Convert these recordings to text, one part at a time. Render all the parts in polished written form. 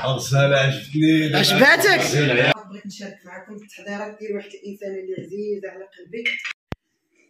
ارسال عجبتني. عجباتك؟ بغيت نشارك معكم التحضيرات ديال واحد الانسانه اللي عزيزه على قلبي.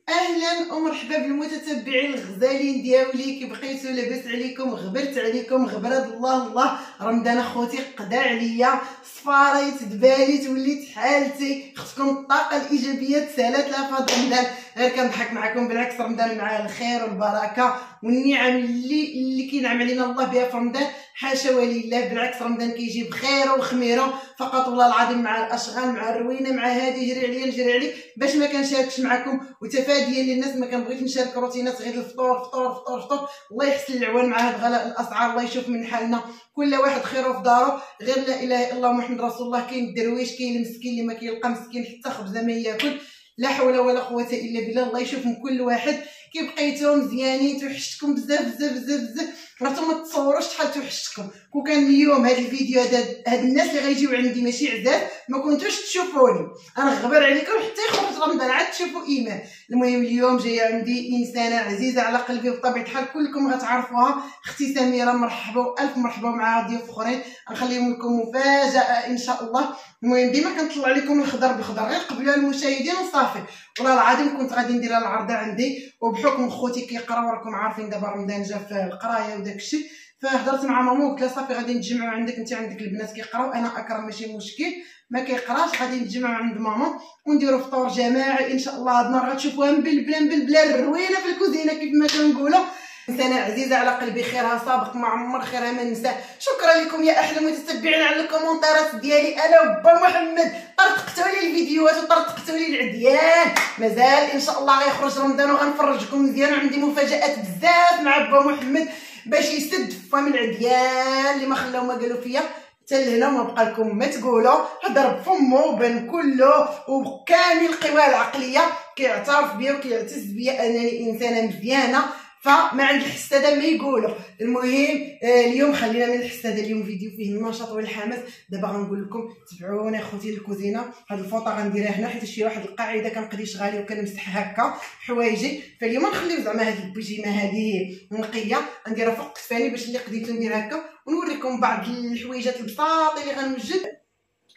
اهلا ومرحبا بالمتتبعين الغزالين ديالي، كي بقيتو لاباس عليكم؟ غبرت عليكم غبرات الله. رمضان اخوتي قدا عليا، صفاريت دباليت وليت حالتي. خصكم الطاقه الايجابيه تسالات لا فهاد رمضان. غير كنضحك معكم، بالعكس رمضان معاه الخير والبركه والنعم اللي كينعم علينا الله بها في رمضان. حاشا ولله، بالعكس رمضان كيجي بخيره وخميره فقط والله العظيم. مع الاشغال، مع الروينه، مع هذه جري عليا نجري عليك باش ما كنشاركش معكم، وتفاديا للناس ما كنبغيش نشارك روتينات غير الفطور فطور فطور فطور. الله يحسن العوان مع هاد غلاء الاسعار، الله يشوف من حالنا، كل واحد خيره في دارو. غير لا اله الا الله محمد رسول الله. كاين الدرويش، كاين المسكين اللي ما كيلقى مسكين حتى خبزه ما ياكل. لا حول ولا قوه الا بالله. الله يشوف من كل واحد. كي بقيتو مزيانين توحشتكم بزاف بزاف بزاف بزاف. راه ما تصوروش شحال توحشتكم. كون كان اليوم هذا الفيديو هاد الناس اللي غيجيو عندي ماشي عزاز ما كنتوش تشوفوني. انا غبر عليكم حتى يخرج رمضان عاد تشوفوا ايمان. المهم اليوم جايه عندي انسانه عزيزه على قلبي وبطبيعه الحال كلكم غتعرفوها، اختي سميره. مرحبا والف مرحبا معها ضيوف اخرين غنخليهم لكم مفاجاه ان شاء الله. المهم ديما كنطلع لكم الخضر بالخضر غير قبلوا المشاهدين وصافي. والله العظيم كنت غادي ندير العرضه عندي، وبحكم خوتي كيقراو راكم عارفين دابا رمضان جا في القرايه وداك الشيء، فهضرت مع ماما وقلت لها صافي غادي نتجمعوا عندك، انت عندك البنات كيقراو، انا اكرم ماشي مشكل ما كيقراش، غادي نتجمعوا عند ماما ونديروا فطور جماعي ان شاء الله. هاد النهار غتشوفوها مبلبله الروينه في الكوزينه كيف ما كنقولوا. انسانه عزيزه على قلبي، خيرها سابق ما عمر خيرها ما ننسى. شكرا لكم يا احلى متتبعين على الكومونتيرات ديالي. انا وبا محمد طرطقتوا لي الفيديوهات وطرطقتوا لي العديان. مازال ان شاء الله غيخرج رمضان وغنفرجكم مزيان، وعندي مفاجات بزاف مع با محمد باش يسد فم العديان اللي ما خلاو ما قالوا فيا حتى لهنا. وما بقى لكم ما تقولوا، هضر بفمو وبان كله وكامل القوى العقليه كيعترف بيا وكيعتز بيا انني انسانه مزيانه، فما عند الحساده ما يقولوا. المهم اليوم خلينا من الحساده، اليوم فيديو فيه النشاط والحماس. دابا غنقول لكم تبعوني اخوتي للكوزينه. هاد الفوطه غنديرها هنا حيت شي واحد القاعده كنقضي شغالي وكنمسح هكا حوايجي، فاليوم نخليو زعما هاد البيجيمه هذه نقيه نديرها فوق كتفاني باش اللي قضيتو ندير هكا، ونوريكم بعض الحويجات البساط اللي غنوجد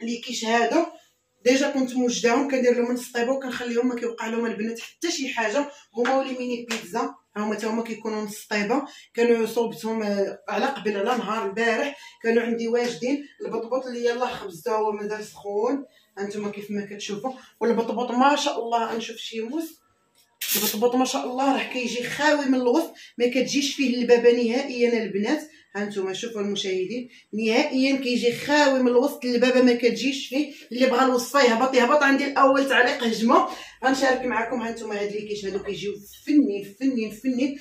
اللي كيشهادوا. ديجا كنت موجداهم كندير لهم السطيبه وكنخليهم ما كيوقع لهم البنات حتى شي حاجه. هما ولي ميني بيتزا هما كيكونوا نص طيبه، كانوا صوبتهم على قبل على نهار البارح، كانوا عندي واجدين. البطبوط اللي يلاه خبزته هو مازال سخون هانتوما كيف ما كتشوفوا، والبطبوط ما شاء الله نشوف شي موس. البطبوط ما شاء الله راه كيجي خاوي من الوسط، ما كتجيش فيه اللبابه نهائيا البنات. هانتوما شوفوا المشاهدين نهائيا كيجي خاوي من الوسط، اللبابه ما كتجيش فيه. اللي بغى الوصفه يهبط عندي الاول تعليق هجمه. غنشارك معكم. هانتوما هاد اللي كيشهدوا كيجيو فنين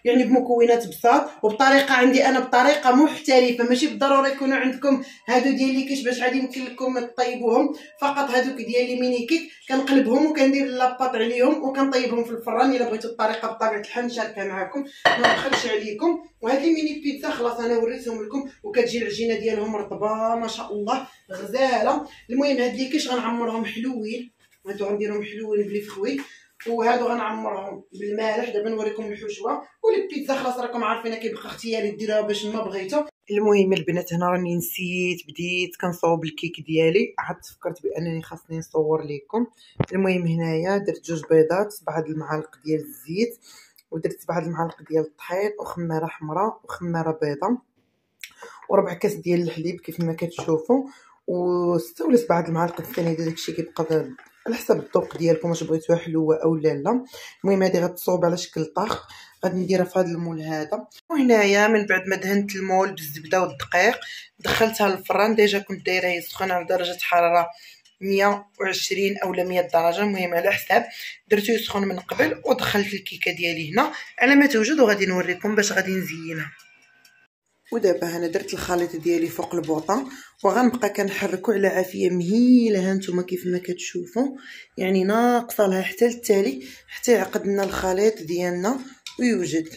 يعني بمكونات بساط وبطريقه عندي انا بطريقه محترفه، ماشي بالضروره يكونوا عندكم هادو ديال لي كيش باش غادي يمكن لكم تطيبوهم. فقط هادوك ديال لي ميني كيك كنقلبهم وكندير لاباط عليهم وكنطيبهم في الفران. الا بغيتوا الطريقه بطبيعه الحال نشاركها معكم ما نبخلش عليكم. وهاد لي ميني بيتزا خلاص انا وريتهم لكم، وكتجي العجينه ديالهم رطبه ما شاء الله غزاله. المهم هاد لي كيش غنعمرهم حلوين، هادو غنديرهم حلوين بلي فخوي، وهادو غنعمرهم بالمالح. دابا نوريكم الحشوه. والبيتزا خلاص راكم عارفين كيبقى اختياري ديروها باش ما بغيتو. المهم البنات هنا راني نسيت بديت كنصاوب الكيك ديالي، عاد فكرت بانني خاصني نصور لكم. المهم هنايا درت 2 بيضات، 7 المعالق ديال الزيت، ودرت 7 المعالق ديال الطحين، وخماره حمراء وخماره بيضاء، وربع كاس ديال الحليب كيف ما كتشوفوا، و6 ولا 7 المعالق الثانيه ديال داكشي كيبقى على حسب الذوق ديالكم واش بغيتوها حلوه او لا. المهم هذه غتصوب على شكل طاخ، غادي نديرها في هذا المول هذا. وهنايا من بعد ما دهنت المول بالزبده والدقيق دخلتها للفران. ديجا كنت دايره يسخن على درجه حراره 120 اولا 100 درجه، المهم على حساب. درتو يسخن من قبل ودخلت الكيكه ديالي هنا على ما توجد، وغادي نوريكم باش غادي نزينها. ودابا انا درت الخليط ديالي فوق البوطه وغنبقى كنحركو على عافيه مهيله. هانتوما كيف ما كتشوفوا يعني ناقصه لها حتى التالي حتى يعقد لنا الخليط ديالنا ويوجد.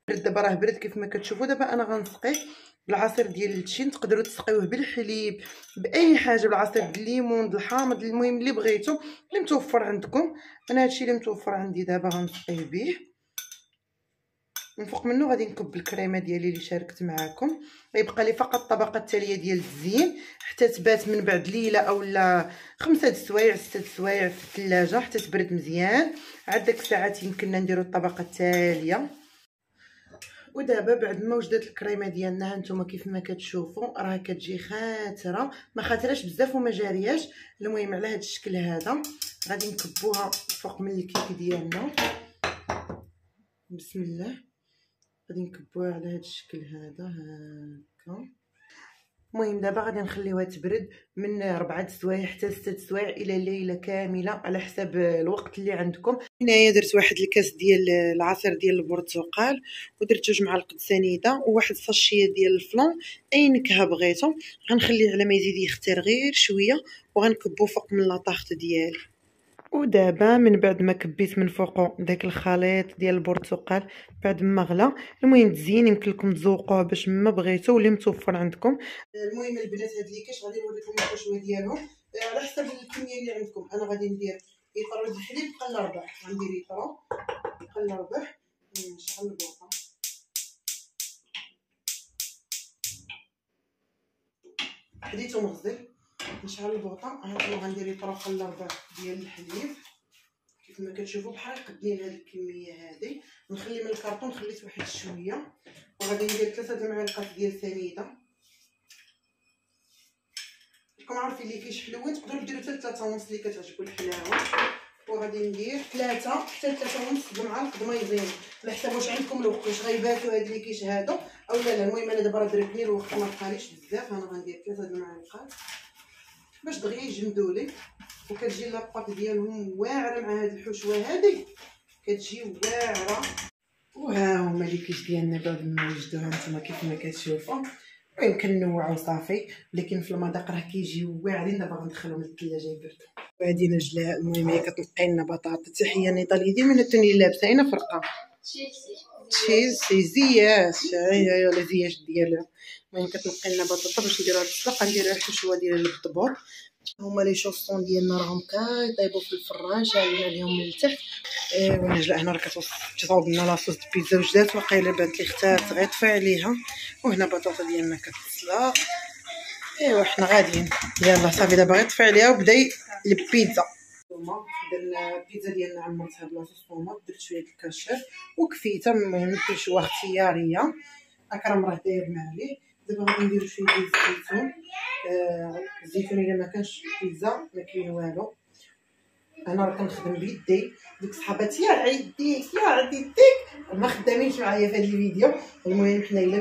دابا راه برد كيف ما كتشوفوا. دابا انا غنسقيه بالعصير ديال التشين، تقدروا تسقيوه بالحليب باي حاجه، بالعصير ديال الليمون ديال الحامض، المهم اللي بغيتو اللي متوفر عندكم. انا هادشي اللي متوفر عندي دابا غنسقيه به. من فوق منه غادي نكب الكريمه ديالي اللي شاركت معكم. غيبقى لي فقط الطبقه التاليه ديال التزيين حتى تبات من بعد ليله اولا 5 سوايع 6 سوايع في الثلاجه حتى تبرد مزيان. عاد داك الساعات يمكننا نديرو الطبقه التاليه. ودابا بعد ما وجدت الكريمه ديالنا هانتوما كيف ما كتشوفوا راه كتجي خاتره، ما خاتراش بزاف وما جارياش. المهم على هذا الشكل هذا غادي نكبوها فوق من الكيك ديالنا. بسم الله. غادي نكبوها على هذا الشكل هذا هكا. المهم دابا غادي نخليوها تبرد من 4 سوايع حتى 6 سوايع الى ليله كامله على حسب الوقت اللي عندكم. هنايا درت واحد الكاس ديال العصير ديال البرتقال، ودرت 2 معالق سنيده وواحد ساشيه ديال الفلون. اي نكهه بغيتو غنخليه على ما يزيد يختار غير شويه وغنكبو فوق من لاطاخت ديالي. ودابا من بعد ما كبيت من فوقو داك الخليط ديال البرتقال بعد ما غلا، المهم تزيين يمكن لكم تذوقوه باش ما بغيتو واللي متوفر عندكم. المهم البنات هاد ليكاش غادي نوريكم الحشوه ديالهم على حسب الكميه اللي عندكم. انا غادي ندير لتر ديال الحليب بقى ربع، غندير لتر بقى ربع. نشعل البوطه حديتو مغزل، نشعل البوطه. هانتوما غندير لتر بقى ربع ديال الحليب كيف ما كتشوفوا بحال قدين هاد الكميه هادي. نخلي من الكرطون خليت واحد شويه، وغادي ندير 3 المعالق ديال سنيده. راكم عارفين اللي كيشحلوين تقدروا ديروا حتى 3 ونص اللي كتعجبوا الحلاوه. وغادي ندير 3 حتى 3 ونص المعالق د مايزين على حسب واش عندكم الوقت، واش غيباتوا هاد اللي كيشهادوا او لا. المهم انا دابا راه درتني الوقت ما بقاليش بزاف، انا غندير 3 المعالق باش دغيا يجمدوا لي. وكتجي لاباط ديالهم واعره مع هاد الحشوه هادي، كتجي واعره. وها هما لي كيش ديالنا بعد ما وجدوها نتوما كيف ما كتشوفوا. المهم كنوعوا صافي، ولكن في المذاق راه كيجيو واعرين. دابا غندخلهم للثلاجه يبردوا. وهادي نجلاء المهم هي كتنقي لنا بطاطا. تحيه نيطالي ديما انا توني لابسه هنا فرقه زياش هي ولا زياش ديالها. المهم كتنقي لنا بطاطا باش نديروها بالسلق. نديرها الحشوه ديالها بالضبط. هما لي شوصون ديالنا راهم كيطيبوا في الفران، شاعلين عليهم من التحت. ونجلاء هنا راه كتصاوب لنا لاصوص البيتزا وجدات واقيلا بانت لي اختارت غير طفي عليها. وهنا بطاطا ديالنا كتسلق. ايوا حنا غاديين يلاه صافي دابا غير طفي عليها وبدا البيتزا. درنا البيتزا ديالنا عمرتها بلاصوص طوماط، درت شويه الكاشير وكفيتها. المهم الحشوه اختياريه، اكرم راه داير معليه. دابا غادي نديرو شويه ديال الزيتون. الزيتون الا ما كانش البيتزا ما كاين والو. انا راه كنخدم بيدي. ديك صحاباتي يا عيديك يا عيديك ما خدامينش معايا في هذا الفيديو. المهم حنا الا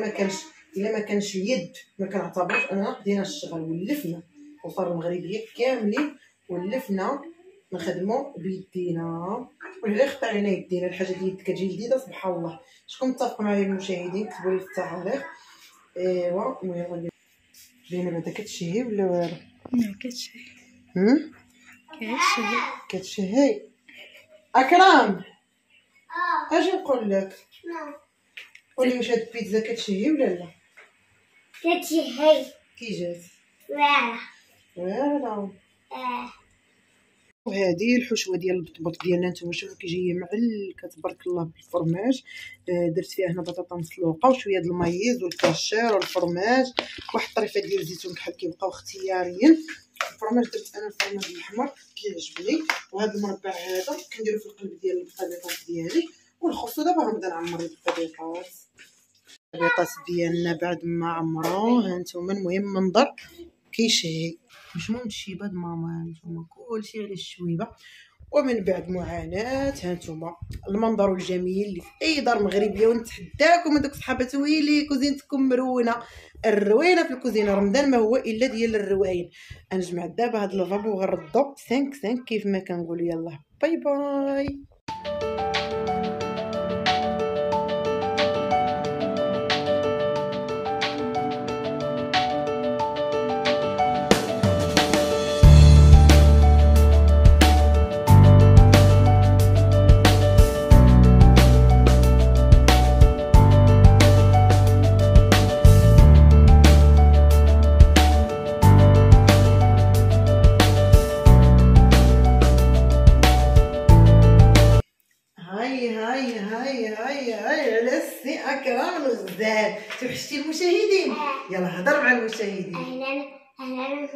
ما كانش اليد ما كنعتبرش اننا دينا الشغل. ولفنا وصار المغربيه كاملين ولفنا نخدمو بيدينا. ولا يخطر علينا يدينا الحاجه ديال كتجي جديده سبحان الله. شكون متفق معايا المشاهدين كتبوا لي في التعاليق. ايوا المهم باينه بعدا كتشهي ولا والو؟ لا كتشهي. كتشهي. اكرام اجي نقول لك قولي واش هاد البيتزا كتشهي ولا لا؟ كتشهي. كي جات؟ واعرة. وهذه الحشوه ديال البطبوط ديالنا نتوما شوفوا كيجي معلكه تبارك الله بالفرماج. درت فيها هنا بطاطا مسلوقه وشويه د المايز والكاشير والفرماج واحد الطريفه ديال الزيتون بحال كيبقاو اختياريين. الفرماج درت انا الفرماج الاحمر كيعجبني. وهذا المربع هذا كنديرو في القلب ديال البطاطا ديالي. والخصو دابا غنبدا نعمر البطاطا ديالنا بعد ما عمرو. ها نتوما المهم منظر كيشهي. مش مهم الشيبه د ماما نتوما كلشي على الشويبه. ومن بعد معاناه ها نتوما المنظر الجميل اللي في اي دار مغربيه. ونتحداكم هذوك صحابات ويلي كوزينتكم مرونه الروينه في الكوزينه. رمضان ما هو الا ديال الرواين. نجمع دابا هاد الفابو وغنردو 5 كيف ما كنقولوا. يلاه باي باي. توحشتي المشاهدين؟ يلا هضر مع المشاهدين. اهلا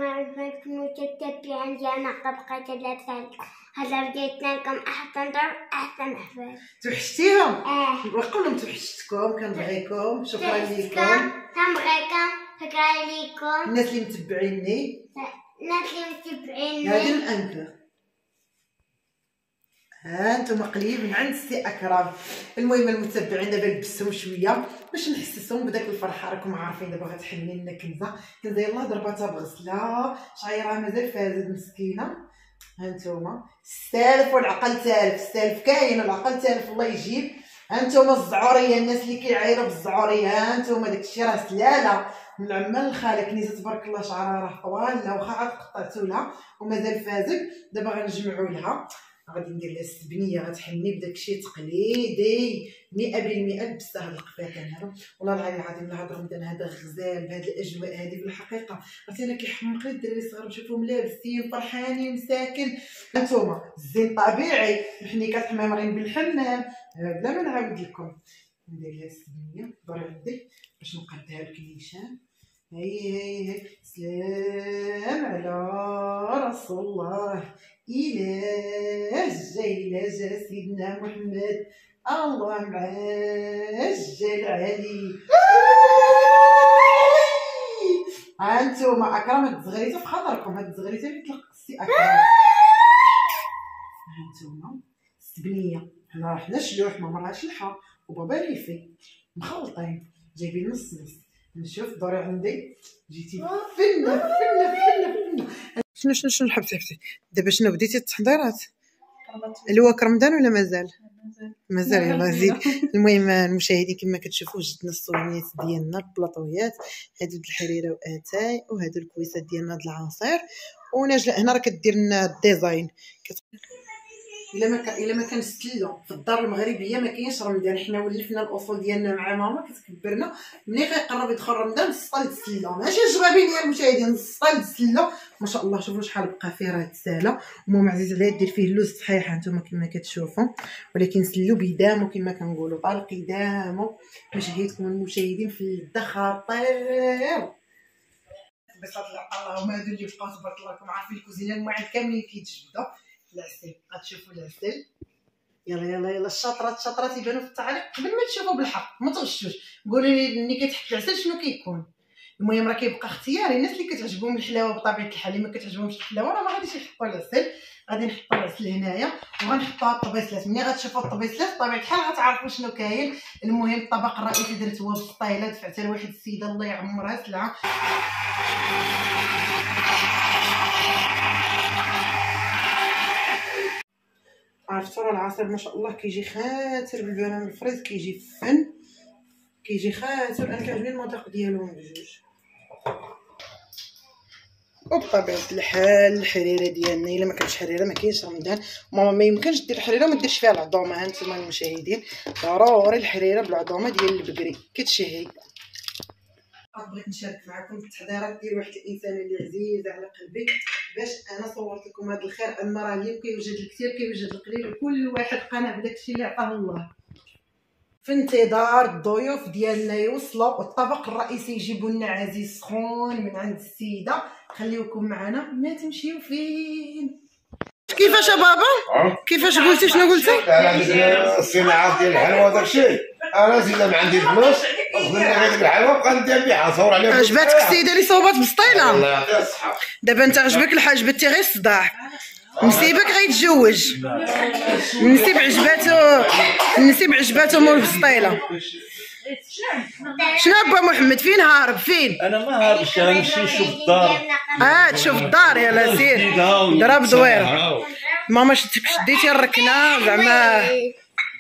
المتتبعين ديالنا بقيت لابسه هضر جيت لكم احسن دار احسن احباب. توحشتيهم؟ وقول لهم توحشتكم كنبغيكم شكرا لكم. كنبغيكم شكرا لكم الناس اللي متبعيني هادي الانكر. ها انتم قليل من عند سي اكرم. المهم المتبعين دابا لبسهم شويه باش نحسسهم بداك الفرحه. راكم عارفين دابا غتحملي لنا كنزه يلاه ضرباتها بغسله شعيرها مازال فازد مسكينه. ها انتم السالف والعقل تالف. السالف كاين والعقل تالف الله يجيب. ها انتم الزعوريه الناس اللي كيعايروا بالزعوريه. ها انتم داكشي راه سلاله من عمان الخاله. كنيسه تبارك الله شعرها راه طوال واخا عاد قطعتو لها ومازال فازك. دابا غنجمعوا لها غادي ندير لها السبنيه غتحني بداكشي تقليدي 100% لبستها هاد القفاكان هذا. والله العظيم لا هاد رمضان هذا غزال بهاد الاجواء هذه بالحقيقه. عرفتي انا كيحمق لي الدراري الصغار نشوفهم لابسين فرحانين مساكن. هانتوما الزين طبيعي الحنيكات حمامرين بالحمام بلا ما نعاود لكم. ندير لها السبنيه دوري عندي باش نقادها لك نيشان. هي سلام على رسول الله إله جاي جا سيدنا محمد الله معاه جا العلي. هانتوما اكرم هاد الزغريته في خاطركم. هاد الزغريته اللي طلق السي اكرم. هانتوما السبنيه حنا راه حنا شلوح ماما راه شلحه وبابا ريفي مخلطين جايبين نص نص. نشوف دوري عندي جيتي فنه. شنو حبيبتي دابا شنو بديتي التحضيرات؟ الواك رمضان ولا مازال يلاه زيد. المهم المشاهدين كما كتشوفوا جدنا الصوانيات ديالنا البلاطويات هادو د الحريره واتاي وهادو الكويسات ديالنا د العصير. ونجلاء هنا راه كدير لنا الديزاين. الا ما كنستلو في الدار المغربيه ما كاينش رمضان. حنا ولفنا الاصول ديالنا مع ماما كتكبرنا ملي غيقرب يدخل رمضان السطال تسلو ماشي جرابين يا المشاهدين السطال تسلو ما شاء الله. شوفوا شحال بقى فيه راه تسالى. وماما عزيز عليها دير فيه اللوز صحيح هانتوما كما كتشوفوا ولكن سلو بيدامو كما كنقولوا طالق يدامو باش جيتكم المشاهدين في اللذه خطير. بصات اللهم هادو اللي بقاو تبارك الله راكم عارفين الكوزينه المواعيد كاملين كيتجبدوا. العسل غتشوفوا العسل. يلا الشاطرات يبانوا في التعليق قبل ما تشوفوا بالحق ما تغشوش. قولوا لي ملي كتحط العسل شنو كيكون. المهم راه كيبقى اختياري. الناس اللي كتعجبهم الحلاوه بطبيعه الحال اللي ما كتعجبهمش الحلاوه راه ما غاديش يحطوا العسل. غادي نحطوا العسل هنايا وغنحطوا الطبيصلات. ملي غتشوفوا الطبيصلات بطبيعه الحال غتعرفوا شنو كاين. المهم الطبق الرئيسي درت هو بالسطيله دفعتها لواحد السيده الله يعمرها سلعه. عرفتوا راه العصير ما شاء الله كيجي خاتر بالبنان الفريز كيجي فن كيجي خاتر. انا كيعجبني المذاق ديالهم بجوج. وبطبيعه الحال الحريره ديالنا الا ما كانتش حريره ما كاينش رمضان. ماما ما يمكنش دير الحريره وما ديرش فيها العظومه. هانتوما المشاهدين ضروري الحريره بالعظومه ديال البقري كتشهي. بغيت نشارك معكم التحضيرات ديال واحد الانسان اللي عزيز على قلبي باش انا صورت لكم هذا الخير. اما راه اليوم كيوجد الكثير كيوجد القليل وكل واحد قنع بداكشي اللي عطاه الله. في انتظار الضيوف ديالنا يوصلوا والطبق الرئيسي يجيبوا لنا عزيز سخون من عند السيده. خليوكم معنا ما تمشيو فين. كيفاش يا بابا؟ كيفاش قلتي شنو قلتي؟ الصناعه ديال الحلوى داكشي انا زيد ما عندي فلوس خدنا هذيك الحلوى بقى ندير بها نصور عليها. عجباتك السيده اللي صوبات بسطيله؟ الله يعطيها الصحه. دابا انت عجبك الحاج بنتي غير الصداع نسيبك غيتزوج. النسيب عجباتو مول بسطيله. شنو با محمد فين هارب فين؟ انا ما هاربش غنمشي نشوف الدار. تشوف الدار يلا سير ضرب دويره. ماما شديتي الركنه زعما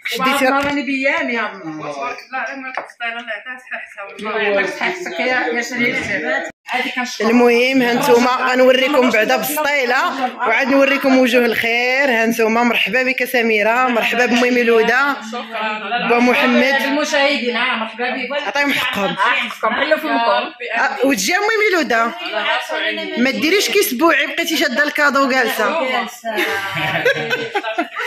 شديتي راني بيام يا ماما تبارك الله ما كتسطير الله يعطيها الصحه والله يعطيك الصحه يا شريف. المهم هانتوما غنوريكم بعدا بالسطيله وعاد نوريكم وجوه الخير. هانتوما مرحبا بك سميره. مرحبا بمي ميلوده بمحمد المشاهدين. مرحبا بكم عطيهم حقهم حلوا فمكم وتجي امي ميلوده ما ديريش كي اسبوعي بقيتي شاده الكادو وجالسه.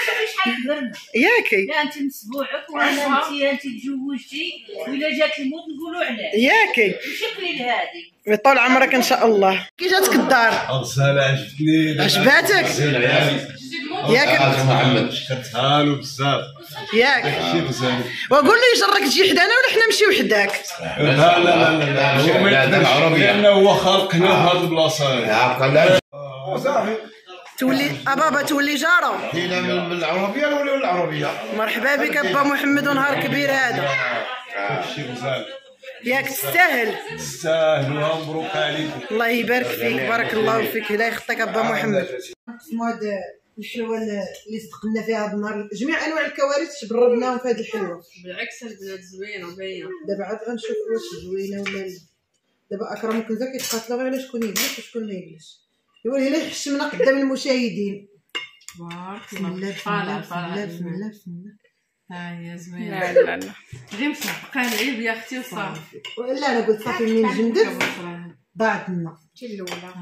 شوفي شحال كبرنا ياكي لا انت من سبوعك وانا انت تزوجتي وإلا جات الموت نقولوا علاه ياكي شكلي لهادي طول عمرك ان شاء الله. كي جاتك الدار؟ رسالة عجبتني. عجباتك؟ ياك محمد شكرتها له بزاف. ياك شي غزال. وقول لي يجرك تجي حدانا ولا حنا نمشيو حداك؟ لا لا لا لا هو ما يقدرش لأنه هو خلقنا في هاد البلاصة. صافي. تولي بابا تولي جارو. حنا من العربية ولا العربية؟ مرحبا بك با محمد ونهار كبير هذا. شي غزال. ياك تستاهل. تستاهل ومبروك عليكم. الله يبارك فيك بارك الله فيك الله يخطيك با محمد. اسمو هاد الحلوه اللي صدقنا فيها هذا النهار جميع انواع الكوارث جربناهم في هذه الحلوه. بالعكس البنات زوينه وباينه. دابا عاد غنشوف واش زوينه ولا لا. دابا اكرم كنزا كيتقاتلوا غير على شكون يجلس وشكون ما يجلس. يولي لا يحشمنا قدام المشاهدين. بارك بسم الله بسم الله بسم الله بسم الله بسم الله. ها هي زوينه. لا لا لا غير مسبقه العيب يا اختي وصافي. لا انا قلت صافي منين جمدت ضاعت لنا.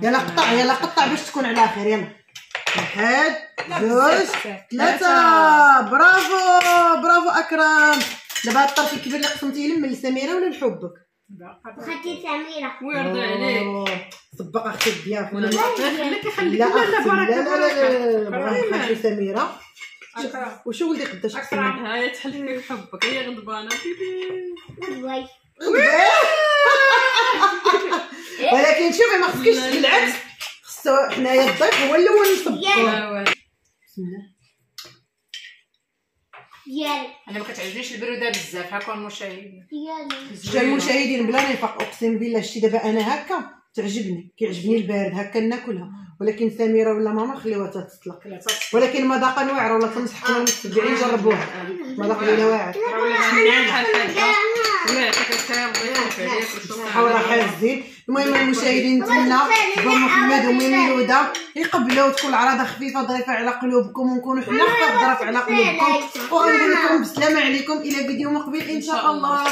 يلا قطع يلا قطع باش تكون على خير. يلا واحد جوج ثلاثة. برافو برافو أكرم. دابا الطرف الكبير اللي قسمتيه لي من لسميرة ولا لحبك؟ خدي سميرة. ويرضي عليك. صبق أختي الضياف ولا لا خليك لا أختي بركة. لا بغا نخلي سميرة. وشو ولدي قداش أكرم هاي تحلفني بحبك هي غضبانة واي. ولكن شوفي ما خصكيش بالعكس خصو حنايا الضيف هو الاول نصبقو. بسم الله. ديالي انا ما كتعجبنيش البروده بزاف هاكا المشاهدين. ديالي جا المشاهدين بلا نفاق اقسم بالله شتي دابا انا هكا تعجبني كيعجبني البارد هكا ناكلها. ولكن سميره ولا ماما خليوها تتطلق. ولكن مذاقا واعره ولا تنصحكم المتبعين جربوها مذاق ديالها واعر. والراحه الزين. المهم المشاهدين نتمنى با محمد وميلوده يقبلوا تكون العراضه خفيفه ظريفه على قلوبكم ونكونوا حنا خفاف ظرف على قلوبكم. وغنقول لكم بسلامه عليكم الى فيديو مقبل ان شاء الله.